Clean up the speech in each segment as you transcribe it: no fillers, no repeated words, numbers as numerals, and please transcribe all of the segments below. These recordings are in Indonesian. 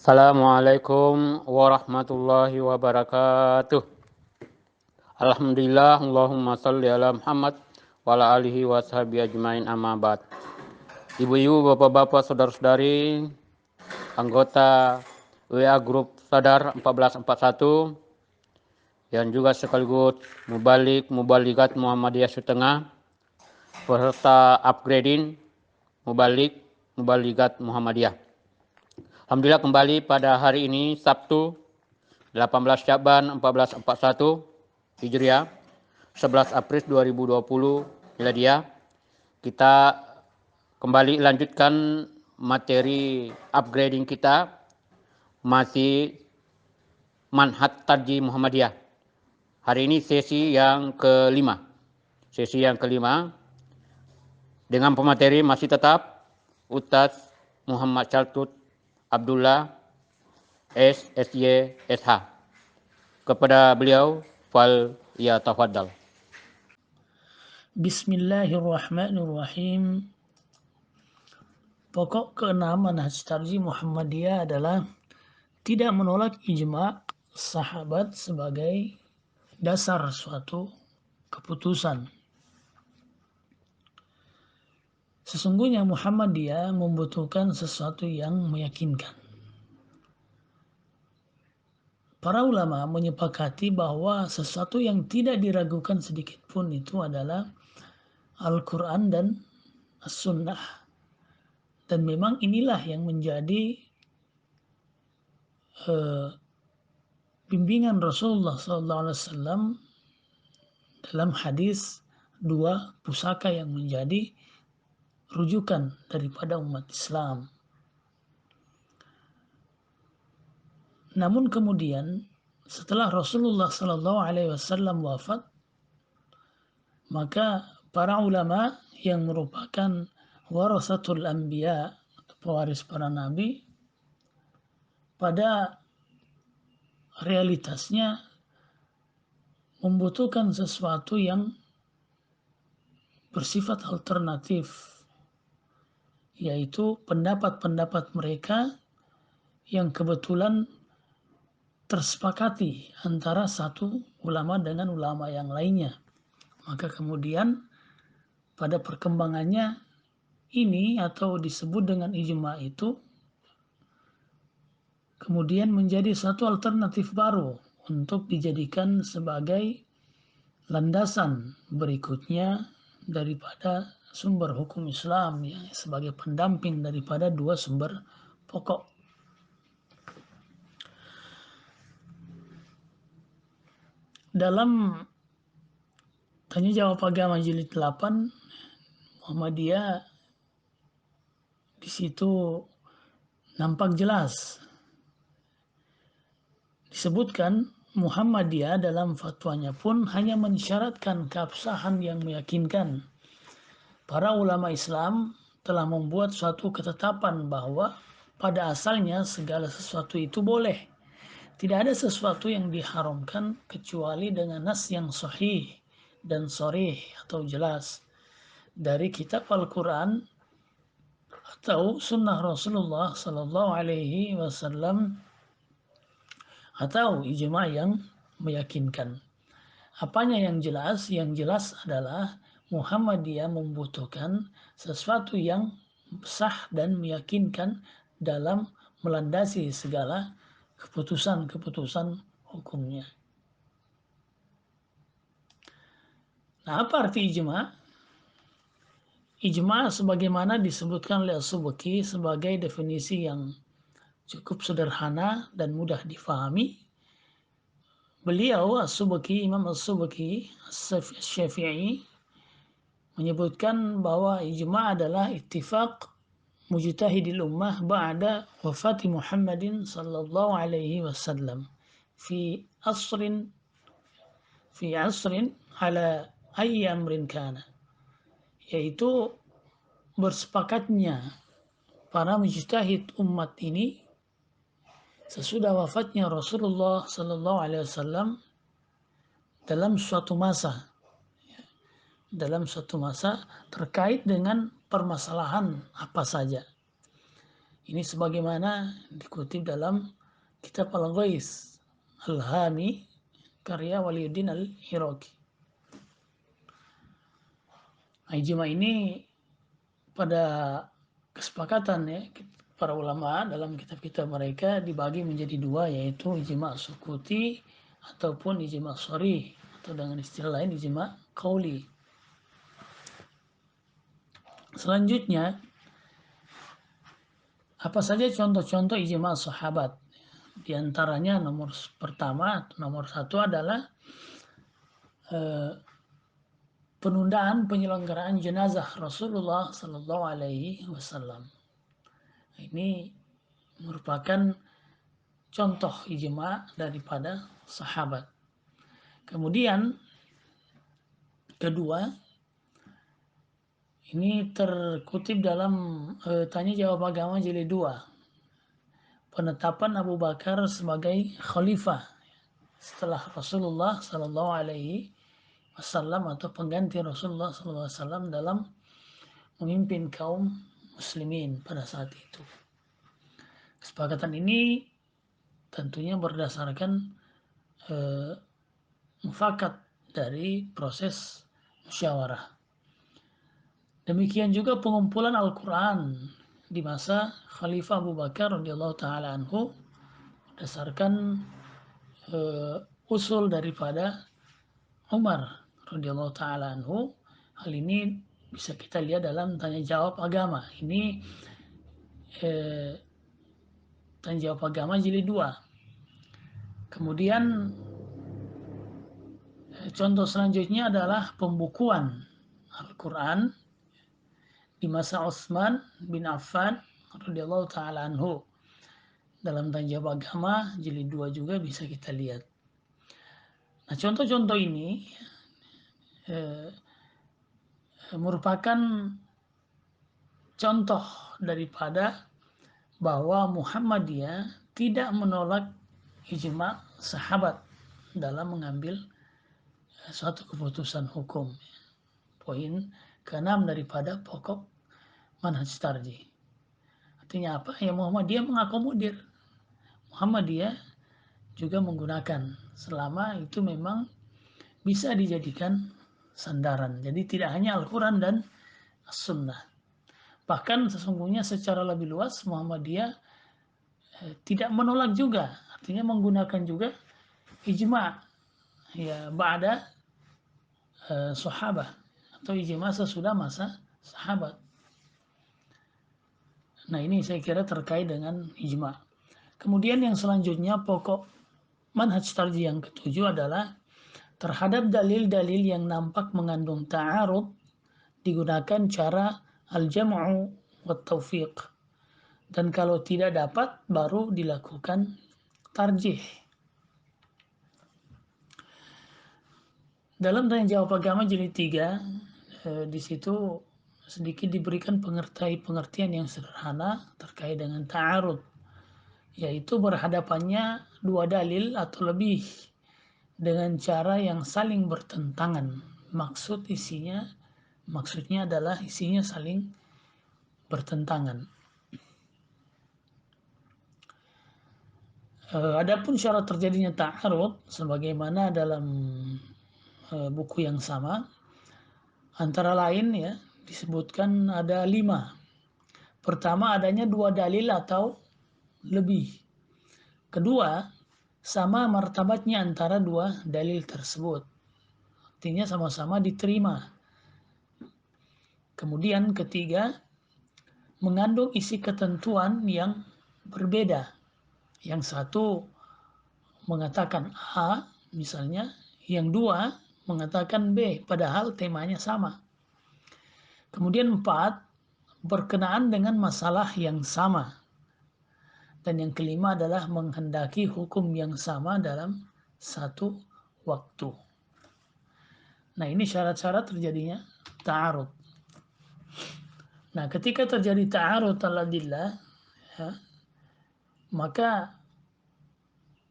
Assalamualaikum warahmatullahi wabarakatuh. Alhamdulillah, Allahumma salli ala Muhammad wa ala alihi wa sahbihi ajmain amma ba'd. Ibu-ibu, bapak-bapak, saudara-saudari, anggota WA Grup Sadar 1441 yang juga sekaligus mubaligat Muhammadiyah Setengah, peserta upgrading mubaligat Muhammadiyah. Alhamdulillah kembali pada hari ini Sabtu 18 Sya'ban 1441 Hijriah 11 April 2020 Miladiah. Kita kembali lanjutkan materi upgrading kita, masih Manhaj Tarjih Muhammadiyah. Hari ini sesi yang kelima. Dengan pemateri masih tetap Ustaz Muhammad Syaltut Abdullah SSY SH. Kepada beliau, fal ya tafadhal. Bismillahirrahmanirrahim. Pokok keenam Manhaj Tarjih Muhammadiyah adalah tidak menolak ijma' sahabat sebagai dasar suatu keputusan. Sesungguhnya Muhammadiyah membutuhkan sesuatu yang meyakinkan. Para ulama menyepakati bahwa sesuatu yang tidak diragukan sedikit pun itu adalah Al-Quran dan As-Sunnah. Dan memang inilah yang menjadi bimbingan Rasulullah SAW dalam hadis dua pusaka yang menjadi rujukan daripada umat Islam. Namun kemudian setelah Rasulullah SAW wafat, maka para ulama yang merupakan warasatul anbiya, pewaris para nabi, pada realitasnya membutuhkan sesuatu yang bersifat alternatif, yaitu pendapat-pendapat mereka yang kebetulan tersepakati antara satu ulama dengan ulama yang lainnya. Maka kemudian pada perkembangannya ini atau disebut dengan ijma' itu kemudian menjadi satu alternatif baru untuk dijadikan sebagai landasan berikutnya daripada sumber hukum Islam yang sebagai pendamping daripada dua sumber pokok. Dalam tanya jawab agama jilid 8 Muhammadiyah di situ nampak jelas disebutkan Muhammadiyah dalam fatwanya pun hanya mensyaratkan keabsahan yang meyakinkan. Para ulama Islam telah membuat suatu ketetapan bahwa pada asalnya segala sesuatu itu boleh. Tidak ada sesuatu yang diharamkan kecuali dengan nas yang sahih dan sharih atau jelas dari kitab Al-Quran atau sunnah Rasulullah Sallallahu Alaihi Wasallam atau ijma' yang meyakinkan. Apanya yang jelas? Yang jelas adalah Muhammadiyah membutuhkan sesuatu yang sah dan meyakinkan dalam melandasi segala keputusan-keputusan hukumnya. Nah, apa arti ijma'? Ijma' sebagaimana disebutkan oleh As-Subki sebagai definisi yang cukup sederhana dan mudah difahami. Beliau Imam As-Subki Syafi'i menyebutkan bahwa ijma' adalah ittifaq mujtahidil ummah ba'da wafati Muhammadin sallallahu alaihi wasallam fi asrin ala ayyi amrin kana, yaitu bersepakatnya para mujtahid umat ini sesudah wafatnya Rasulullah sallallahu alaihi wasallam dalam suatu masa terkait dengan permasalahan apa saja. Ini sebagaimana dikutip dalam kitab Al-Ghais Al-Hami karya Waliuddin Al-Iraqi. Ijma ini pada kesepakatan ya para ulama dalam kitab-kitab mereka dibagi menjadi dua, yaitu ijma sukuti ataupun ijma sharih, atau dengan istilah lain ijma qauli. Selanjutnya, apa saja contoh-contoh ijma sahabat? Di antaranya nomor satu adalah penundaan penyelenggaraan jenazah Rasulullah Sallallahu Alaihi Wasallam. Ini merupakan contoh ijma daripada sahabat. Kemudian kedua, ini terkutip dalam Tanya Jawab Agama Jilid 2, penetapan Abu Bakar sebagai khalifah setelah Rasulullah Sallallahu Alaihi Wasallam atau pengganti Rasulullah Sallallahu Alaihi Wasallam dalam memimpin kaum muslimin pada saat itu. Kesepakatan ini tentunya berdasarkan mufakat dari proses musyawarah. Demikian juga pengumpulan Al-Quran di masa Khalifah Abu Bakar radhiyallahu taala anhu berdasarkan usul daripada Umar radhiyallahu taala anhu. Hal ini bisa kita lihat dalam Tanya Jawab Agama. Ini Tanya Jawab Agama Jilid 2. Kemudian contoh selanjutnya adalah pembukuan Al-Quran di masa Utsman bin Affan radhiyallahu taala anhu. Dalam Tanya Jawab Agama Jilid 2 juga bisa kita lihat. Nah, contoh-contoh ini merupakan contoh daripada bahwa Muhammadiyah tidak menolak ijma sahabat dalam mengambil suatu keputusan hukum. Poin ke-6 daripada pokok manhaj tarjih. Artinya apa? Ya, Muhammadiyah mengakomodir. Muhammadiyah juga menggunakan selama itu memang bisa dijadikan sandaran. Jadi tidak hanya Al-Quran dan As-Sunnah. Bahkan sesungguhnya secara lebih luas Muhammadiyah tidak menolak juga. Artinya menggunakan juga ijma ya ba'da sahabah atau ijma sesudah masa sahabat. Nah, ini saya kira terkait dengan ijma. Kemudian yang selanjutnya pokok manhaj tarjih yang ketujuh adalah terhadap dalil-dalil yang nampak mengandung ta'arud digunakan cara al-jam'u wa taufiq, dan kalau tidak dapat baru dilakukan tarjih. Dalam Tanya Jawab Agama Jilid 3 di situ sedikit diberikan pengertian yang sederhana terkait dengan ta'arud, yaitu berhadapannya dua dalil atau lebih dengan cara yang saling bertentangan. Maksudnya adalah isinya saling bertentangan. Adapun syarat terjadinya ta'arud sebagaimana dalam buku yang sama, antara lain ya disebutkan ada 5. Pertama, adanya dua dalil atau lebih. Kedua, sama martabatnya antara dua dalil tersebut. Artinya sama-sama diterima. Kemudian ketiga, mengandung isi ketentuan yang berbeda. Yang satu mengatakan A misalnya, yang dua mengatakan B, padahal temanya sama. Kemudian 4, berkenaan dengan masalah yang sama. Dan yang kelima adalah menghendaki hukum yang sama dalam satu waktu. Nah, ini syarat-syarat terjadinya ta'arud. Nah, ketika terjadi ta'arud al-adillah, ya, maka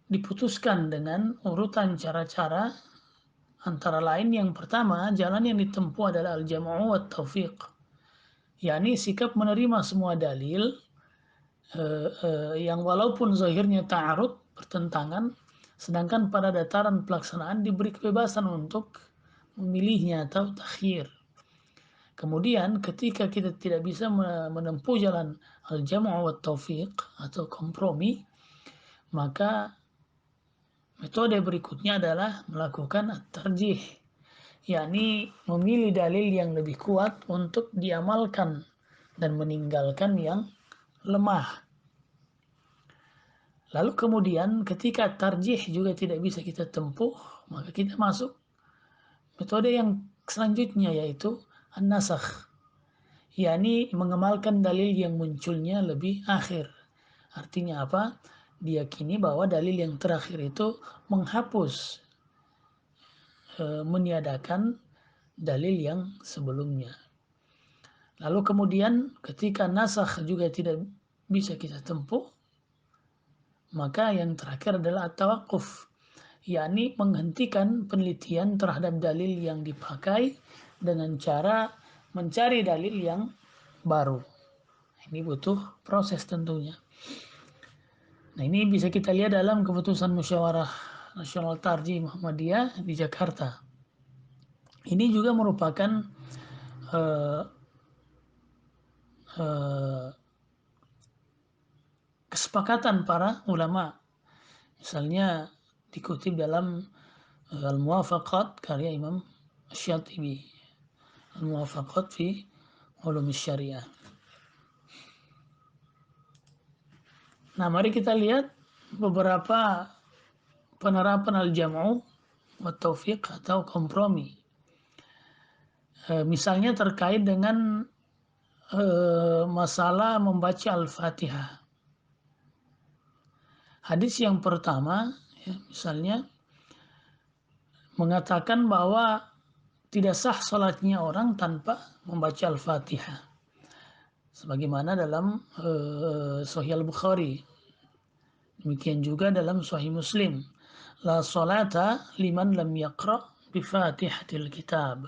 diputuskan dengan urutan cara-cara. Antara lain yang pertama, jalan yang ditempuh adalah al-jam'u wa taufiq, yakni sikap menerima semua dalil yang walaupun zahirnya ta'arud, bertentangan, sedangkan pada dataran pelaksanaan diberi kebebasan untuk memilihnya atau takhir. Kemudian ketika kita tidak bisa menempuh jalan al-jam'u wa taufiq atau kompromi, maka metode berikutnya adalah melakukan at-tarjih, yakni memilih dalil yang lebih kuat untuk diamalkan dan meninggalkan yang lemah. Lalu kemudian ketika tarjih juga tidak bisa kita tempuh, maka kita masuk metode yang selanjutnya, yaitu an-nasakh, yakni mengamalkan dalil yang munculnya lebih akhir. Artinya apa? Diyakini bahwa dalil yang terakhir itu menghapus, meniadakan dalil yang sebelumnya. Lalu kemudian ketika nasakh juga tidak bisa kita tempuh, maka yang terakhir adalah at-tawaqquf, yakni menghentikan penelitian terhadap dalil yang dipakai dengan cara mencari dalil yang baru. Ini butuh proses tentunya. Nah, ini bisa kita lihat dalam keputusan Musyawarah Nasional Tarjih Muhammadiyah di Jakarta. Ini juga merupakan kesepakatan para ulama. Misalnya dikutip dalam Al-Muwafaqat karya Imam Syatibi, Al-Muwafaqat fi Ulum Syariah. Nah, mari kita lihat beberapa penerapan al-jam'u wa taufiq atau kompromi. Misalnya terkait dengan masalah membaca Al-Fatihah. Hadis yang pertama, ya, misalnya mengatakan bahwa tidak sah salatnya orang tanpa membaca Al-Fatihah. Sebagaimana dalam Sahih Al-Bukhari. Demikian juga dalam Sahih Muslim. La salata liman lam yaqra bi Fatihatil Kitab.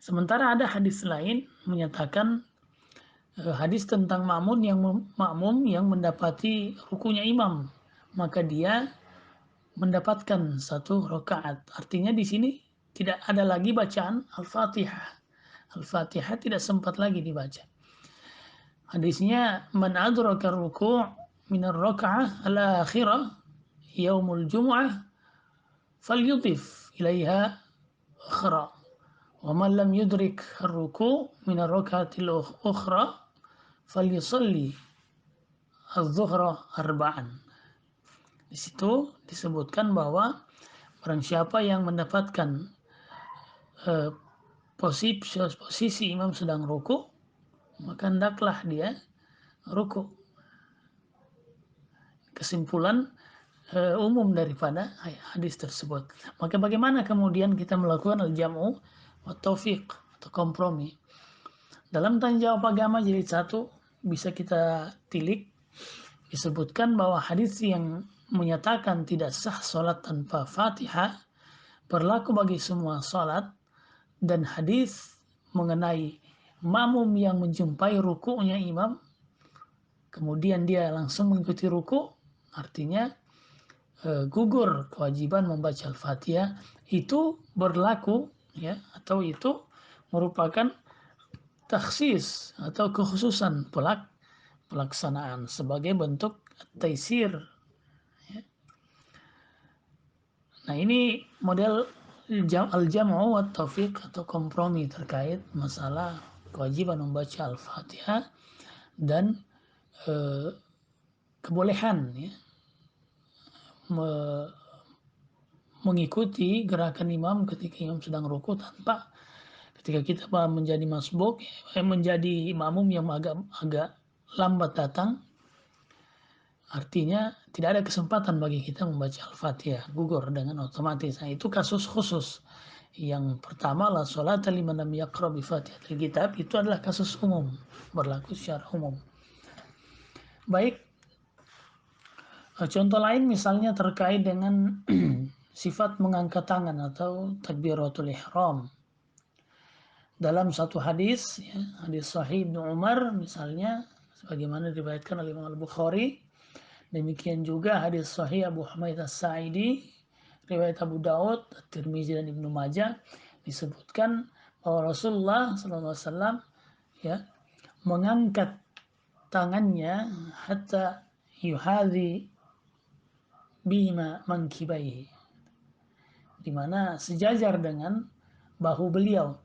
Sementara ada hadis lain menyatakan hadis tentang makmum yang mendapati rukunya imam, maka dia mendapatkan satu rakaat. Artinya di sini tidak ada lagi bacaan Al-Fatihah. Al-Fatihah tidak sempat lagi dibaca. Hadisnya man adraka ruku' min ar-rak'ah al-akhirah yaumul jum'ah falyudif ilaiha ukhra. Wa man lam yudrik ar-ruku' min ar-rak'atil ukhra falyusalli az-zuhra arba'an. Di situ disebutkan bahwa barang siapa yang mendapatkan posisi imam sedang ruku, maka hendaklah dia ruku. Kesimpulan umum daripada hadis tersebut. Maka bagaimana kemudian kita melakukan al-jam'u wa taufiq atau kompromi? Dalam tanya jawab agama jilid 1 bisa kita tilik, disebutkan bahwa hadis yang menyatakan tidak sah salat tanpa Fatihah berlaku bagi semua salat, dan hadis mengenai makmum yang menjumpai ruku'nya imam kemudian dia langsung mengikuti ruku', artinya gugur kewajiban membaca Al-Fatihah, itu berlaku, ya, atau itu merupakan takhsis atau kekhususan pelaksanaan sebagai bentuk taisir. Nah, ini model al-jam'u wa taufiq atau kompromi terkait masalah kewajiban membaca Al-Fatihah dan kebolehan, ya, mengikuti gerakan imam ketika imam sedang ruku tanpa ketika kita menjadi masbuk, menjadi makmum yang agak lambat datang, artinya tidak ada kesempatan bagi kita membaca Al-Fatihah, gugur dengan otomatis. Nah, itu kasus khusus. Yang pertama, la sholata liman lam yaqra bi Fatihatil Kitab, itu adalah kasus umum, berlaku secara umum. Baik, contoh lain misalnya terkait dengan sifat mengangkat tangan atau takbiratul ihram. Dalam satu hadis, ya, hadis Sahih Ibnu Umar misalnya, sebagaimana diriwayatkan oleh Imam Al-Bukhari. Demikian juga hadis sahih Abu Humaid As-Sa'idi, riwayat Abu Daud, Tirmizi dan Ibnu Majah, disebutkan bahwa Rasulullah SAW ya mengangkat tangannya hatta yuhadhi bima mankibaihi, di mana sejajar dengan bahu beliau.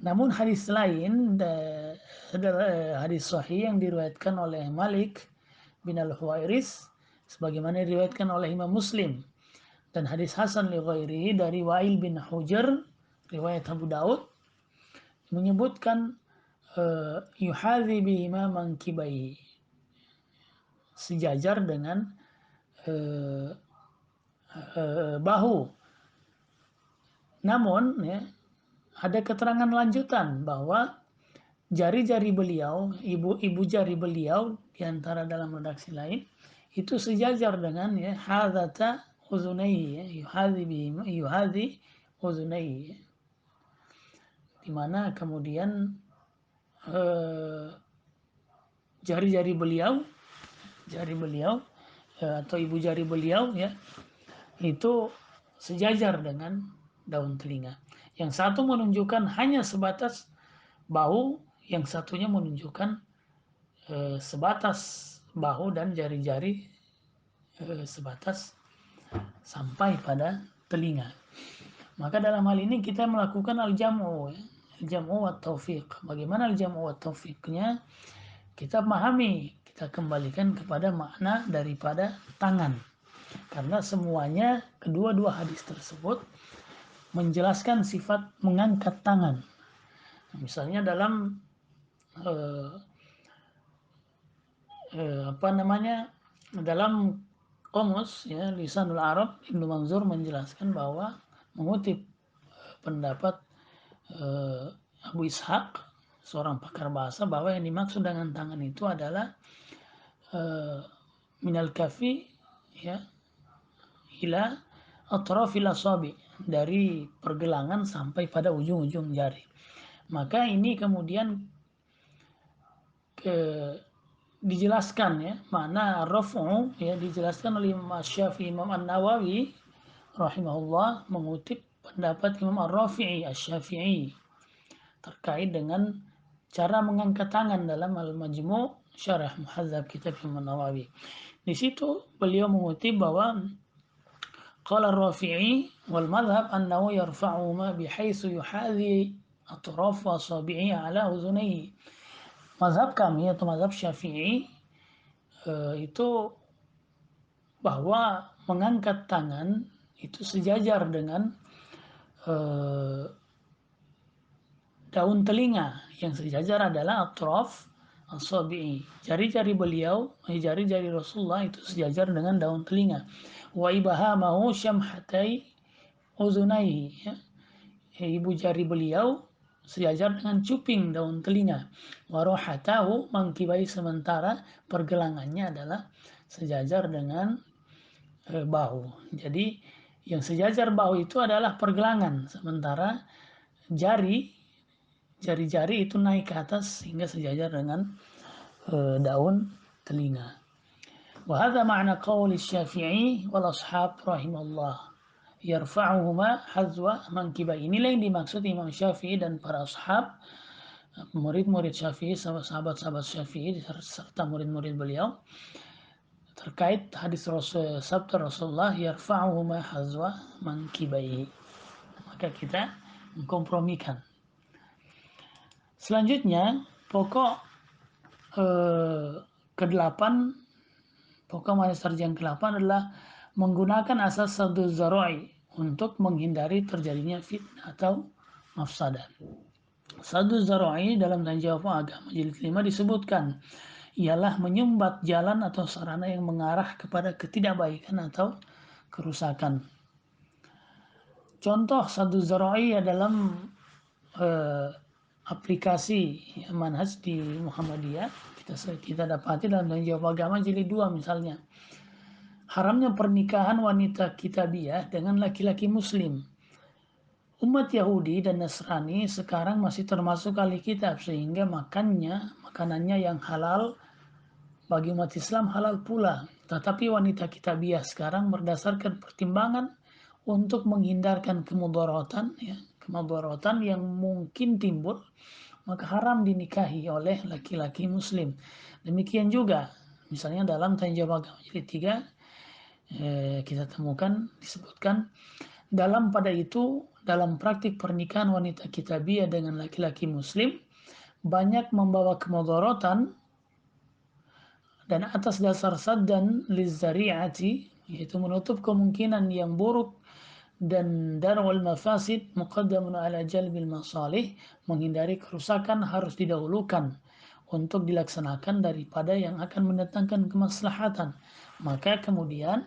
Namun hadis lain, hadis sahih yang diriwayatkan oleh Malik bin Al-Huwairis, sebagaimana diriwayatkan oleh Imam Muslim, dan hadis Hasan li ghairihi dari Wa'il bin Hujr, riwayat Abu Daud, menyebutkan yuhadhi bihima mankibai, sejajar dengan bahu. Namun ya, ada keterangan lanjutan bahwa jari-jari beliau, ibu jari beliau di antara dalam redaksi lain itu sejajar dengan ya hadzata uzunaihi, ya, yuhadhi uzunaihi, di mana kemudian jari-jari beliau atau ibu jari beliau ya itu sejajar dengan daun telinga. Yang satu menunjukkan hanya sebatas bahu, yang satunya menunjukkan sebatas bahu dan jari-jari sebatas sampai pada telinga. Maka dalam hal ini kita melakukan al-jam'u, al-jam'u wa taufiq. Bagaimana al-jam'u wa taufiqnya? Kita pahami, kita kembalikan kepada makna daripada tangan. Karena semuanya, kedua-dua hadis tersebut menjelaskan sifat mengangkat tangan. Misalnya dalam dalam Qomus ya, Lisanul Arab, Ibnu Manzur menjelaskan bahwa mengutip pendapat Abu Ishaq, seorang pakar bahasa, bahwa yang dimaksud dengan tangan itu adalah minal kafi ya ila atrafil asabi, dari pergelangan sampai pada ujung-ujung jari. Maka ini kemudian dijelaskan ya, makna raf'u ya dijelaskan oleh Imam Syafi'i, Imam An-Nawawi rahimahullah mengutip pendapat Imam Ar-Rafi'i Asy-Syafi'i terkait dengan cara mengangkat tangan dalam Al-Majmu' Syarah Muhadzab kitab Imam Nawawi. Di situ beliau mengutip bahwa qala Ar-Rafi'i wal madhhab annahu yarfa'uhuma bihaitsu yuhadhi atraf asabi'i ala uzunayhi. Mazhab kami atau mazhab Syafi'i itu bahwa mengangkat tangan itu sejajar dengan daun telinga. Yang sejajar adalah atraf asabi'i, jari-jari beliau, jari-jari Rasulullah itu sejajar dengan daun telinga. Wa ibhamahu syamhatai uzunaihi, ya. Ibu jari beliau sejajar dengan cuping daun telinga. Warohatahu mangkibai, sementara pergelangannya adalah sejajar dengan bahu. Jadi yang sejajar bahu itu adalah pergelangan, sementara jari-jari itu naik ke atas sehingga sejajar dengan daun telinga. Wa hadza ma'na qauli Syafi'i wal ashab rahimallah, yarfa'uhuma hazwa mankibai. Inilah yang dimaksud Imam Syafi'i dan para ashab, murid-murid Syafi'i, sahabat-sahabat Syafi'i serta murid-murid beliau, terkait hadis sabda Rasulullah yarfa'uhuma hazwa mankibai. Maka kita mengkompromikan. Selanjutnya pokok ke-8, pokok mazhab yang ke-8 adalah menggunakan asas saddu zara'i untuk menghindari terjadinya fitnah atau mafsadah. Saddu zara'i dalam tanya jawab agama jilid 5 disebutkan ialah menyumbat jalan atau sarana yang mengarah kepada ketidakbaikan atau kerusakan. Contoh saddu zara'i dalam aplikasi manhaj di Muhammadiyah kita dapati dalam tanya jawab agama jilid 2 misalnya. Haramnya pernikahan wanita kitabiyah dengan laki-laki muslim. Umat Yahudi dan Nasrani sekarang masih termasuk ahli kitab, sehingga makanannya yang halal bagi umat Islam halal pula. Tetapi wanita kitabiah sekarang berdasarkan pertimbangan untuk menghindarkan kemudaratan, ya, kemudaratan yang mungkin timbul, maka haram dinikahi oleh laki-laki muslim. Demikian juga misalnya dalam Tanya Jawab Agama Jilid 3 kita temukan disebutkan dalam praktik pernikahan wanita kitabiah dengan laki-laki muslim banyak membawa kemudaratan, dan atas dasar saddan lizzari'ati, yaitu menutup kemungkinan yang buruk, dan darwal mafasid muqaddamun ala jalbil masalih, menghindari kerusakan harus didahulukan untuk dilaksanakan daripada yang akan mendatangkan kemaslahatan. Maka kemudian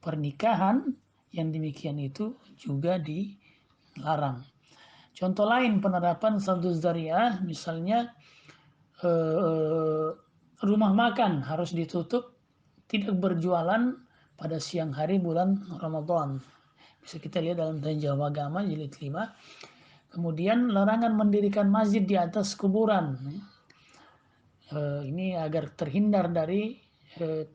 pernikahan yang demikian itu juga dilarang. Contoh lain penerapan sadduz zari'ah, misalnya rumah makan harus ditutup, tidak berjualan pada siang hari bulan Ramadan. Bisa kita lihat dalam Tanya Jawab Agama jilid 5. Kemudian larangan mendirikan masjid di atas kuburan. Ini agar terhindar dari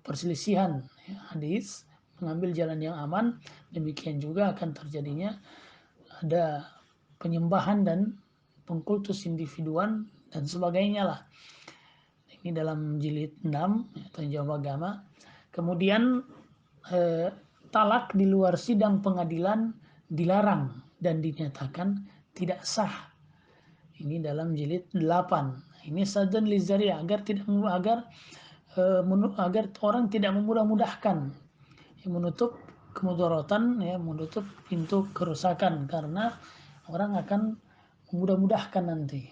perselisihan hadis, mengambil jalan yang aman. Demikian juga akan terjadinya ada penyembahan dan pengkultus individuan dan sebagainya lah. Ini dalam jilid 6 Tanya Jawab Agama. Kemudian talak di luar sidang pengadilan dilarang dan dinyatakan tidak sah. Ini dalam jilid 8. Ini saddan lizari agar orang tidak memudah-mudahkan, menutup kemudaratan, ya, menutup pintu kerusakan, karena orang akan memudah-mudahkan nanti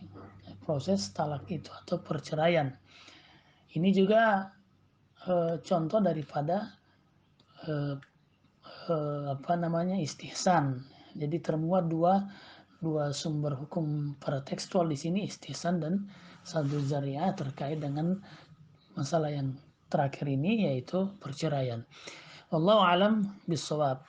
proses talak itu atau perceraian. Ini juga contoh daripada istihsan. Jadi termuat dua sumber hukum para tekstual di sini, istihsan dan sadduz zari'ah, terkait dengan masalah yang terakhir ini, yaitu perceraian. Wallahu alam bisawab.